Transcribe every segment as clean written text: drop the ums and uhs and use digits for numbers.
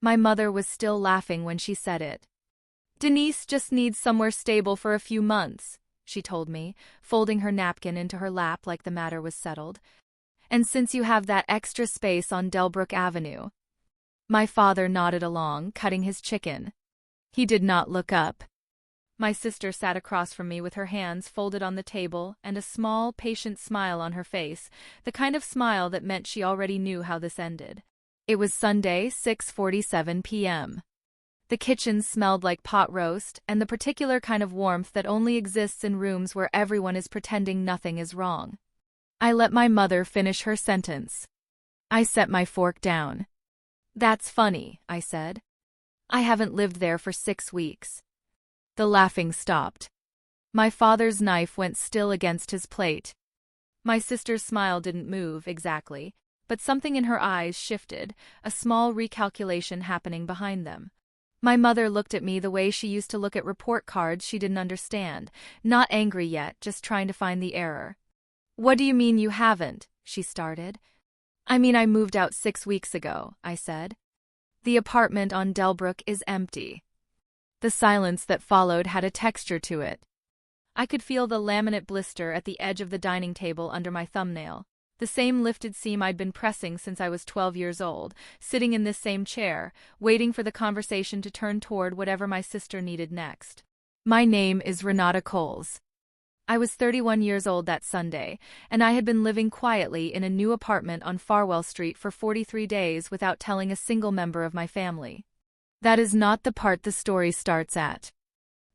My mother was still laughing when she said it. "Denise just needs somewhere stable for a few months," she told me, folding her napkin into her lap like the matter was settled. "And since you have that extra space on Delbrook Avenue." My father nodded along, cutting his chicken. He did not look up. My sister sat across from me with her hands folded on the table and a small, patient smile on her face, the kind of smile that meant she already knew how this ended. It was Sunday, 6:47 p.m. The kitchen smelled like pot roast and the particular kind of warmth that only exists in rooms where everyone is pretending nothing is wrong. I let my mother finish her sentence. I set my fork down. "That's funny," I said. "I haven't lived there for 6 weeks." The laughing stopped. My father's knife went still against his plate. My sister's smile didn't move exactly, but something in her eyes shifted, a small recalculation happening behind them. My mother looked at me the way she used to look at report cards she didn't understand, not angry yet, just trying to find the error. "What do you mean you haven't?" she started. "I mean I moved out 6 weeks ago," I said. "The apartment on Delbrook is empty." The silence that followed had a texture to it. I could feel the laminate blister at the edge of the dining table under my thumbnail, the same lifted seam I'd been pressing since I was 12 years old, sitting in this same chair, waiting for the conversation to turn toward whatever my sister needed next. "My name is Renata Coles. I was 31 years old that Sunday, and I had been living quietly in a new apartment on Farwell Street for 43 days without telling a single member of my family. That is not the part the story starts at.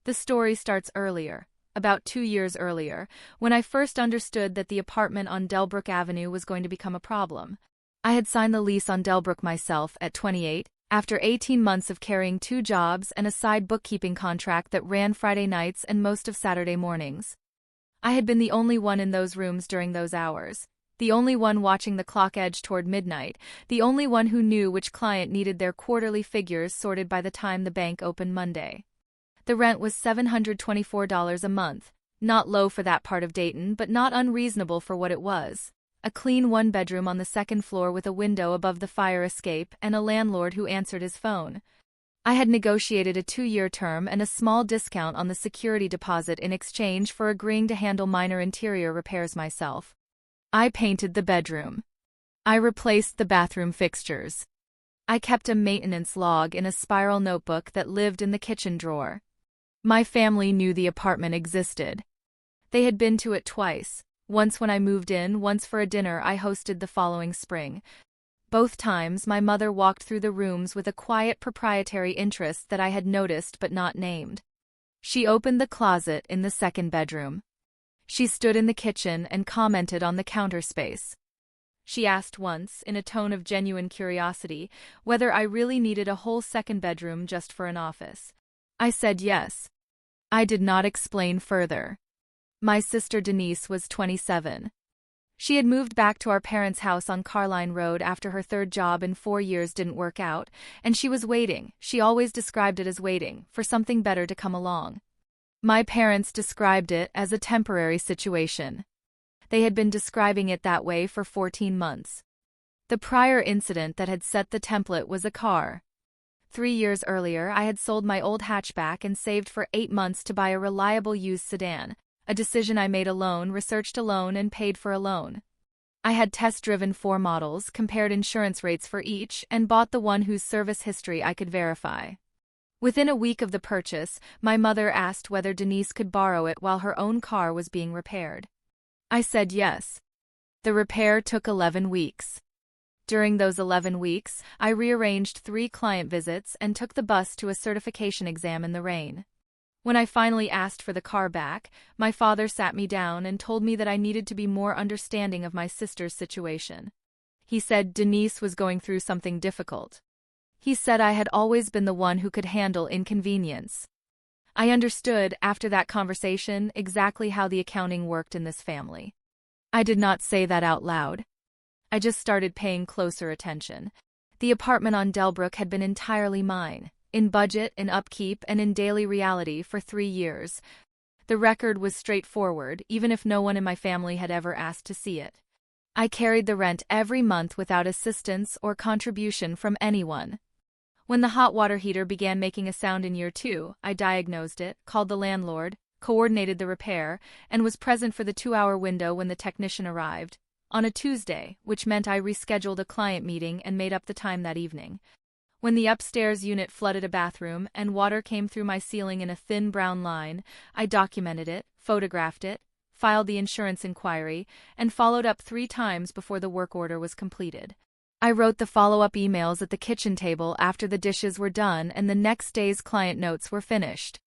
The story starts earlier, about 2 years earlier, when I first understood that the apartment on Delbrook Avenue was going to become a problem. I had signed the lease on Delbrook myself at 28, after 18 months of carrying 2 jobs and a side bookkeeping contract that ran Friday nights and most of Saturday mornings. I had been the only one in those rooms during those hours, the only one watching the clock edge toward midnight, the only one who knew which client needed their quarterly figures sorted by the time the bank opened Monday. The rent was $724 a month, not low for that part of Dayton but not unreasonable for what it was. A clean 1-bedroom on the 2nd floor with a window above the fire escape and a landlord who answered his phone. I had negotiated a 2-year term and a small discount on the security deposit in exchange for agreeing to handle minor interior repairs myself. I painted the bedroom. I replaced the bathroom fixtures. I kept a maintenance log in a spiral notebook that lived in the kitchen drawer. My family knew the apartment existed. They had been to it twice, once when I moved in, once for a dinner I hosted the following spring. Both times my mother walked through the rooms with a quiet proprietary interest that I had noticed but not named. She opened the closet in the 2nd bedroom. She stood in the kitchen and commented on the counter space. She asked once, in a tone of genuine curiosity, whether I really needed a whole 2nd bedroom just for an office. I said yes. I did not explain further. My sister Denise was 27. She had moved back to our parents' house on Carline Road after her 3rd job in 4 years didn't work out, and she was waiting, she always described it as waiting, for something better to come along. My parents described it as a temporary situation. They had been describing it that way for 14 months. The prior incident that had set the template was a car. 3 years earlier, I had sold my old hatchback and saved for 8 months to buy a reliable used sedan, a decision I made alone, researched alone, and paid for alone. I had test-driven 4 models, compared insurance rates for each, and bought the one whose service history I could verify. Within a week of the purchase, my mother asked whether Denise could borrow it while her own car was being repaired. I said yes. The repair took 11 weeks. During those 11 weeks, I rearranged 3 client visits and took the bus to a certification exam in the rain. When I finally asked for the car back, my father sat me down and told me that I needed to be more understanding of my sister's situation. He said Denise was going through something difficult. He said I had always been the one who could handle inconvenience. I understood, after that conversation, exactly how the accounting worked in this family. I did not say that out loud. I just started paying closer attention. The apartment on Delbrook had been entirely mine, in budget, in upkeep, and in daily reality for 3 years. The record was straightforward, even if no one in my family had ever asked to see it. I carried the rent every month without assistance or contribution from anyone. When the hot water heater began making a sound in year 2, I diagnosed it, called the landlord, coordinated the repair, and was present for the 2-hour window when the technician arrived, on a Tuesday, which meant I rescheduled a client meeting and made up the time that evening. When the upstairs unit flooded a bathroom and water came through my ceiling in a thin brown line, I documented it, photographed it, filed the insurance inquiry, and followed up 3 times before the work order was completed. I wrote the follow-up emails at the kitchen table after the dishes were done and the next day's client notes were finished.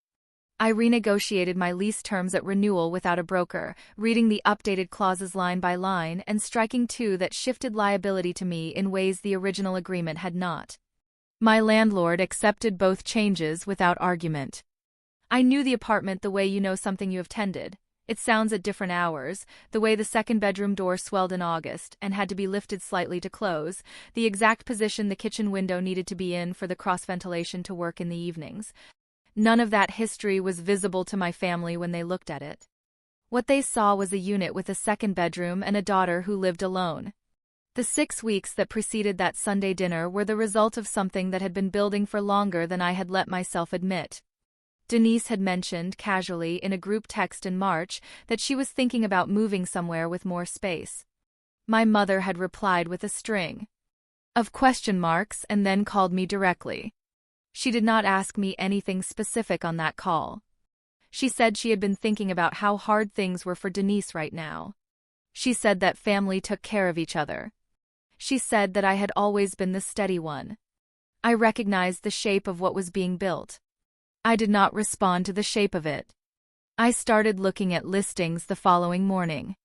I renegotiated my lease terms at renewal without a broker, reading the updated clauses line by line and striking 2 that shifted liability to me in ways the original agreement had not. My landlord accepted both changes without argument. I knew the apartment the way you know something you have tended. It sounds at different hours, the way the second bedroom door swelled in August and had to be lifted slightly to close, the exact position the kitchen window needed to be in for the cross-ventilation to work in the evenings. None of that history was visible to my family when they looked at it. What they saw was a unit with a second bedroom and a daughter who lived alone. The 6 weeks that preceded that Sunday dinner were the result of something that had been building for longer than I had let myself admit. Denise had mentioned, casually, in a group text in March, that she was thinking about moving somewhere with more space. My mother had replied with a string of question marks and then called me directly. She did not ask me anything specific on that call. She said she had been thinking about how hard things were for Denise right now. She said that family took care of each other. She said that I had always been the steady one. I recognized the shape of what was being built. I did not respond to the shape of it. I started looking at listings the following morning.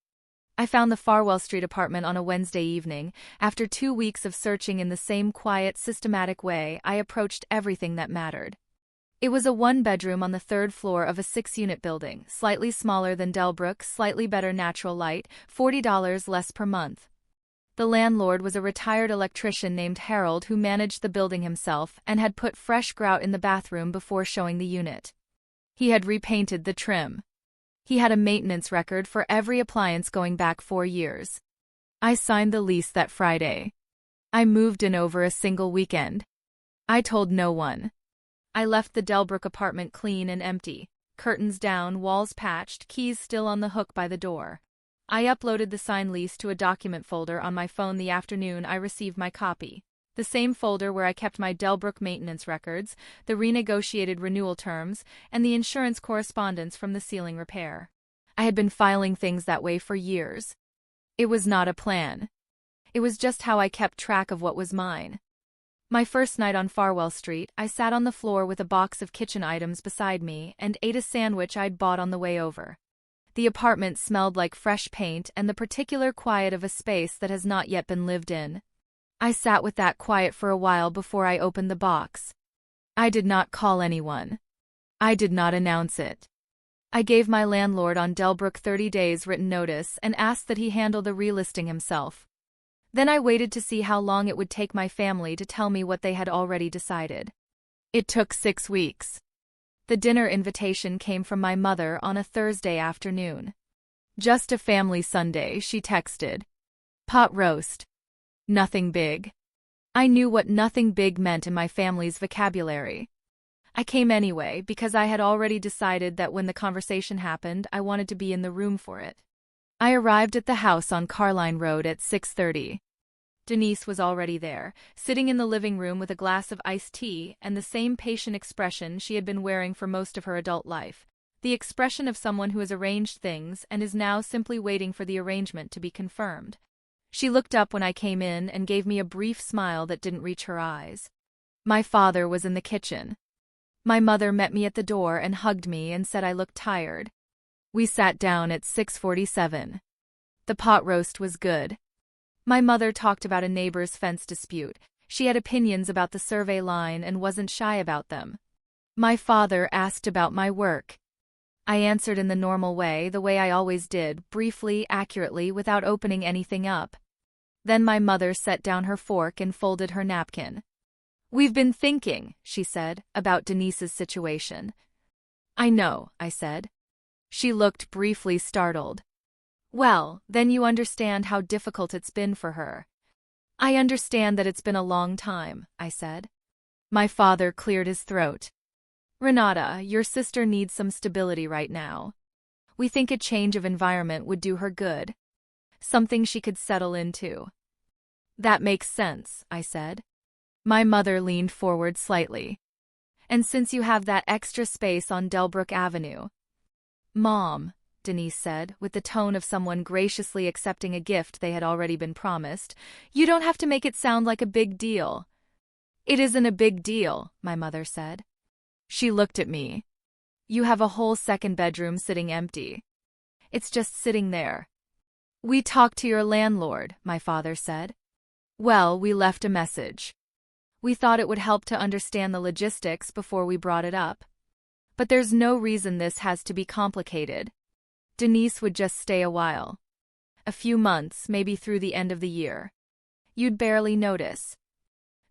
I found the Farwell Street apartment on a Wednesday evening. After 2 weeks of searching in the same quiet, systematic way, I approached everything that mattered. It was a 1-bedroom on the 3rd floor of a 6-unit building, slightly smaller than Delbrook, slightly better natural light, $40 less per month. The landlord was a retired electrician named Harold who managed the building himself and had put fresh grout in the bathroom before showing the unit. He had repainted the trim. He had a maintenance record for every appliance going back 4 years. I signed the lease that Friday. I moved in over a single weekend. I told no one. I left the Delbrook apartment clean and empty, curtains down, walls patched, keys still on the hook by the door. I uploaded the signed lease to a document folder on my phone the afternoon I received my copy, the same folder where I kept my Delbrook maintenance records, the renegotiated renewal terms, and the insurance correspondence from the ceiling repair. I had been filing things that way for years. It was not a plan. It was just how I kept track of what was mine. My first night on Farwell Street, I sat on the floor with a box of kitchen items beside me and ate a sandwich I'd bought on the way over. The apartment smelled like fresh paint and the particular quiet of a space that has not yet been lived in. I sat with that quiet for a while before I opened the box. I did not call anyone. I did not announce it. I gave my landlord on Delbrook 30 days written notice and asked that he handle the relisting himself. Then I waited to see how long it would take my family to tell me what they had already decided. It took 6 weeks. The dinner invitation came from my mother on a Thursday afternoon. Just a family Sunday, she texted. Pot roast. Nothing big. I knew what nothing big meant in my family's vocabulary. I came anyway because I had already decided that when the conversation happened, I wanted to be in the room for it. I arrived at the house on Carline Road at 6:30. Denise was already there, sitting in the living room with a glass of iced tea and the same patient expression she had been wearing for most of her adult life, the expression of someone who has arranged things and is now simply waiting for the arrangement to be confirmed. She looked up when I came in and gave me a brief smile that didn't reach her eyes. My father was in the kitchen. My mother met me at the door and hugged me and said I looked tired. We sat down at 6:47. The pot roast was good. My mother talked about a neighbor's fence dispute. She had opinions about the survey line and wasn't shy about them. My father asked about my work. I answered in the normal way, the way I always did, briefly, accurately, without opening anything up. Then my mother set down her fork and folded her napkin. "We've been thinking," she said, "about Denise's situation." "I know," I said. She looked briefly startled. "Well, then you understand how difficult it's been for her." "I understand that it's been a long time," I said. My father cleared his throat. Renata, your sister needs some stability right now. We think a change of environment would do her good. Something she could settle into. That makes sense, I said. My mother leaned forward slightly. And since you have that extra space on Delbrook Avenue. Mom, Denise said, with the tone of someone graciously accepting a gift they had already been promised, you don't have to make it sound like a big deal. It isn't a big deal, my mother said. She looked at me. You have a whole second bedroom sitting empty. It's just sitting there. We talked to your landlord, my father said. Well, we left a message. We thought it would help to understand the logistics before we brought it up. But there's no reason this has to be complicated. Denise would just stay a while. A few months, maybe through the end of the year. You'd barely notice.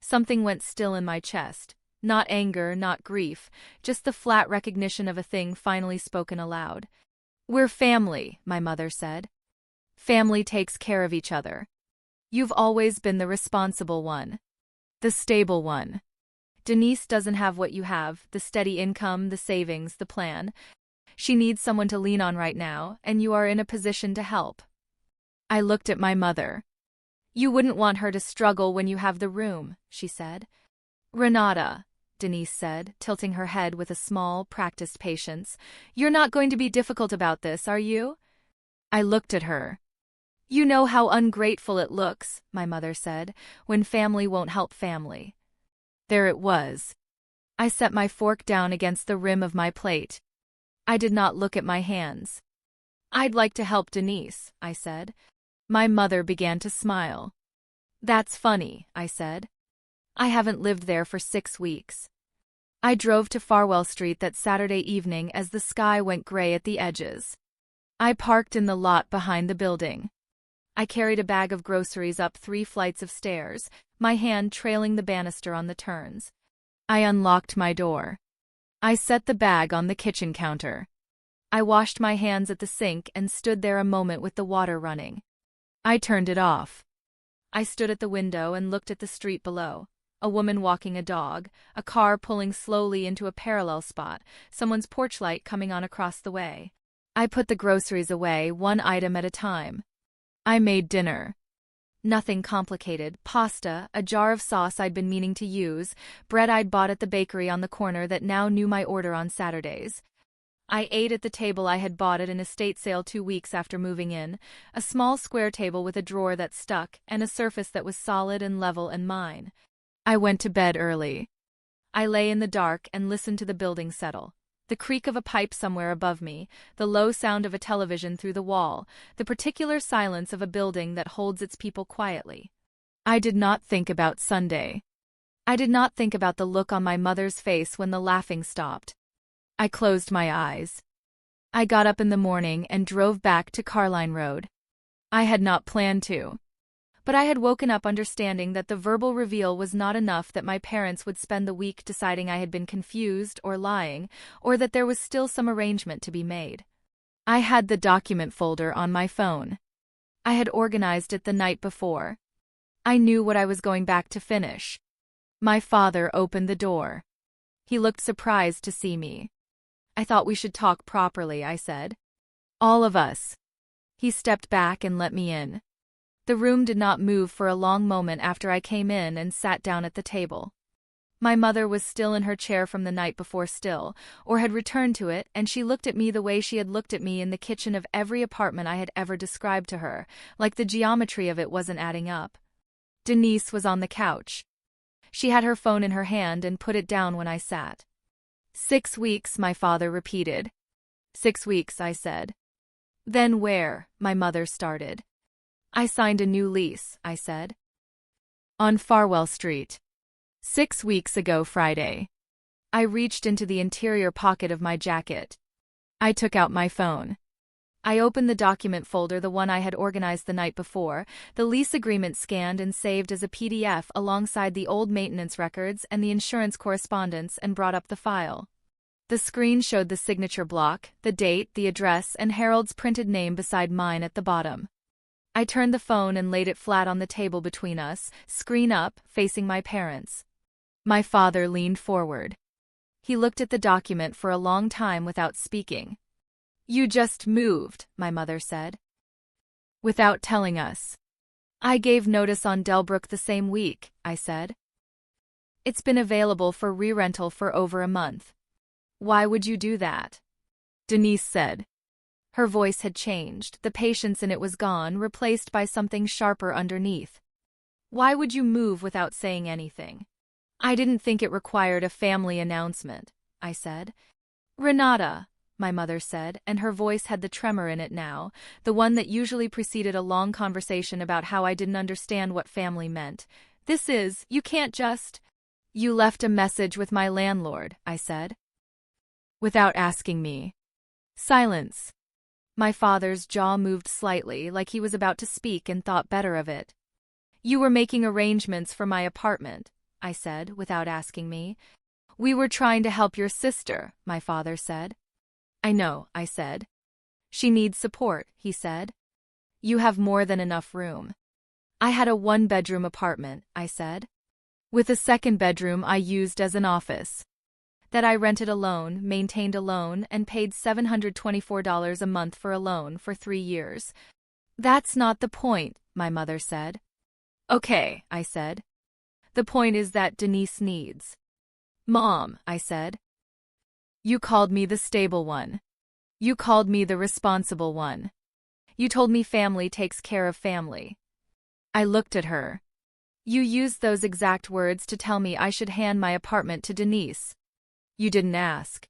Something went still in my chest. Not anger, not grief, just the flat recognition of a thing finally spoken aloud. We're family, my mother said. Family takes care of each other. You've always been the responsible one. The stable one. Denise doesn't have what you have, the steady income, the savings, the plan. She needs someone to lean on right now, and you are in a position to help. I looked at my mother. You wouldn't want her to struggle when you have the room, she said. Renata, Denise said, tilting her head with a small, practiced patience, you're not going to be difficult about this, are you? I looked at her. You know how ungrateful it looks, my mother said, when family won't help family. There it was. I set my fork down against the rim of my plate. I did not look at my hands. I'd like to help Denise, I said. My mother began to smile. That's funny, I said. I haven't lived there for 6 weeks. I drove to Farwell Street that Saturday evening as the sky went gray at the edges. I parked in the lot behind the building. I carried a bag of groceries up 3 flights of stairs, my hand trailing the banister on the turns. I unlocked my door. I set the bag on the kitchen counter. I washed my hands at the sink and stood there a moment with the water running. I turned it off. I stood at the window and looked at the street below. A woman walking a dog, a car pulling slowly into a parallel spot, someone's porch light coming on across the way. I put the groceries away, one item at a time. I made dinner. Nothing complicated. Pasta, a jar of sauce I'd been meaning to use, bread I'd bought at the bakery on the corner that now knew my order on Saturdays. I ate at the table I had bought at an estate sale 2 weeks after moving in, a small square table with a drawer that stuck and a surface that was solid and level and mine. I went to bed early. I lay in the dark and listened to the building settle. The creak of a pipe somewhere above me, the low sound of a television through the wall, the particular silence of a building that holds its people quietly. I did not think about Sunday. I did not think about the look on my mother's face when the laughing stopped. I closed my eyes. I got up in the morning and drove back to Carline Road. I had not planned to. But I had woken up understanding that the verbal reveal was not enough, that my parents would spend the week deciding I had been confused or lying, or that there was still some arrangement to be made. I had the document folder on my phone. I had organized it the night before. I knew what I was going back to finish. My father opened the door. He looked surprised to see me. I thought we should talk properly, I said. All of us. He stepped back and let me in. The room did not move for a long moment after I came in and sat down at the table. My mother was still in her chair from the night before still, or had returned to it, and she looked at me the way she had looked at me in the kitchen of every apartment I had ever described to her, like the geometry of it wasn't adding up. Denise was on the couch. She had her phone in her hand and put it down when I sat. 6 weeks, my father repeated. 6 weeks, I said. Then where? My mother started. I signed a new lease, I said. On Farwell Street. 6 weeks ago Friday. I reached into the interior pocket of my jacket. I took out my phone. I opened the document folder, the one I had organized the night before, the lease agreement scanned and saved as a PDF alongside the old maintenance records and the insurance correspondence, and brought up the file. The screen showed the signature block, the date, the address, and Harold's printed name beside mine at the bottom. I turned the phone and laid it flat on the table between us, screen up, facing my parents. My father leaned forward. He looked at the document for a long time without speaking. You just moved, my mother said. Without telling us. I gave notice on Delbrook the same week, I said. It's been available for re-rental for over a month. Why would you do that? Denise said. Her voice had changed, the patience in it was gone, replaced by something sharper underneath. Why would you move without saying anything? I didn't think it required a family announcement, I said. Renata, my mother said, and her voice had the tremor in it now, the one that usually preceded a long conversation about how I didn't understand what family meant. You can't just… You left a message with my landlord, I said. Without asking me. Silence. My father's jaw moved slightly, like he was about to speak and thought better of it. You were making arrangements for my apartment, I said, without asking me. We were trying to help your sister, my father said. I know, I said. She needs support, he said. You have more than enough room. I had a one-bedroom apartment, I said. With a second bedroom I used as an office. That I rented alone, maintained alone, and paid $724 a month for a loan for 3 years. That's not the point, my mother said. Okay, I said. The point is that Denise needs. Mom, I said. You called me the stable one. You called me the responsible one. You told me family takes care of family. I looked at her. You used those exact words to tell me I should hand my apartment to Denise. You didn't ask.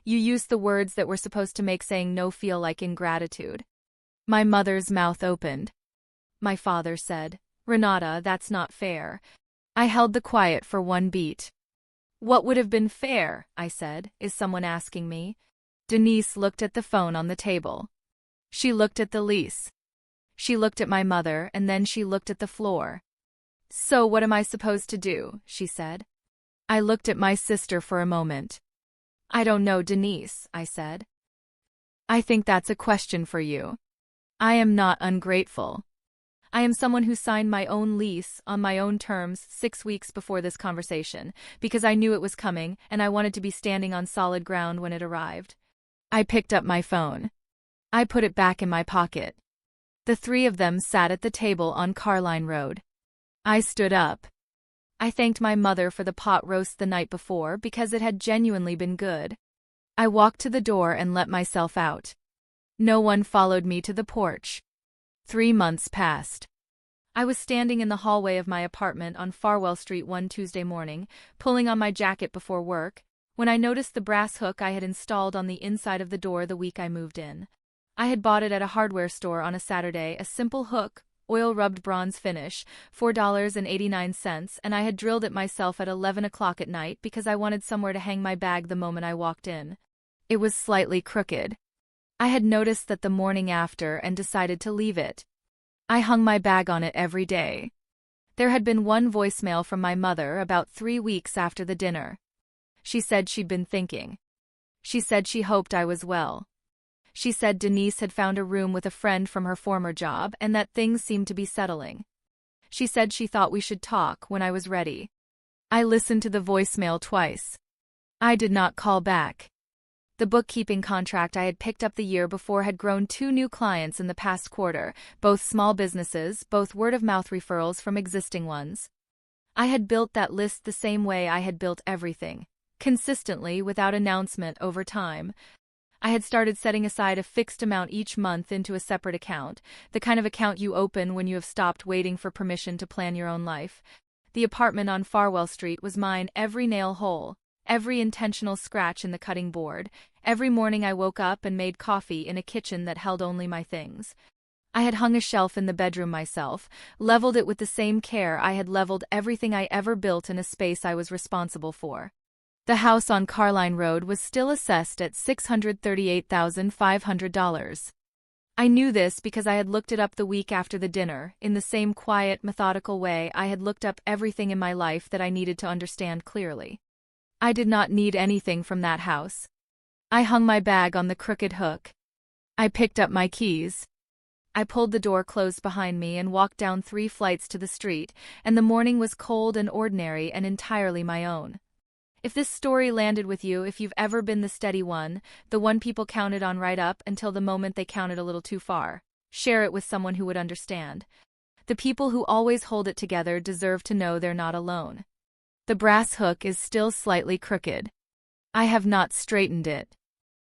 You used the words that were supposed to make saying no feel like ingratitude. My mother's mouth opened. My father said, Renata, that's not fair. I held the quiet for one beat. What would have been fair, I said, is someone asking me. Denise looked at the phone on the table. She looked at the lease. She looked at my mother and then she looked at the floor. So what am I supposed to do, she said. I looked at my sister for a moment. I don't know, Denise, I said. I think that's a question for you. I am not ungrateful. I am someone who signed my own lease on my own terms 6 weeks before this conversation, because I knew it was coming and I wanted to be standing on solid ground when it arrived. I picked up my phone. I put it back in my pocket. The three of them sat at the table on Carline Road. I stood up. I thanked my mother for the pot roast the night before because it had genuinely been good. I walked to the door and let myself out. No one followed me to the porch. 3 months passed. I was standing in the hallway of my apartment on Farwell Street one Tuesday morning, pulling on my jacket before work, when I noticed the brass hook I had installed on the inside of the door the week I moved in. I had bought it at a hardware store on a Saturday, a simple hook, oil-rubbed bronze finish, $4.89, and I had drilled it myself at 11 o'clock at night because I wanted somewhere to hang my bag the moment I walked in. It was slightly crooked. I had noticed that the morning after and decided to leave it. I hung my bag on it every day. There had been one voicemail from my mother about 3 weeks after the dinner. She said she'd been thinking. She said she hoped I was well. She said Denise had found a room with a friend from her former job and that things seemed to be settling. She said she thought we should talk when I was ready. I listened to the voicemail twice. I did not call back. The bookkeeping contract I had picked up the year before had grown 2 new clients in the past quarter, both small businesses, both word-of-mouth referrals from existing ones. I had built that list the same way I had built everything, consistently without announcement over time. I had started setting aside a fixed amount each month into a separate account, the kind of account you open when you have stopped waiting for permission to plan your own life. The apartment on Farwell Street was mine, every nail hole, every intentional scratch in the cutting board. Every morning I woke up and made coffee in a kitchen that held only my things. I had hung a shelf in the bedroom myself, leveled it with the same care I had leveled everything I ever built in a space I was responsible for. The house on Carline Road was still assessed at $638,500. I knew this because I had looked it up the week after the dinner, in the same quiet, methodical way I had looked up everything in my life that I needed to understand clearly. I did not need anything from that house. I hung my bag on the crooked hook. I picked up my keys. I pulled the door closed behind me and walked down 3 flights to the street, and the morning was cold and ordinary and entirely my own. If this story landed with you, if you've ever been the steady one, the one people counted on right up until the moment they counted a little too far, share it with someone who would understand. The people who always hold it together deserve to know they're not alone. The brass hook is still slightly crooked. I have not straightened it.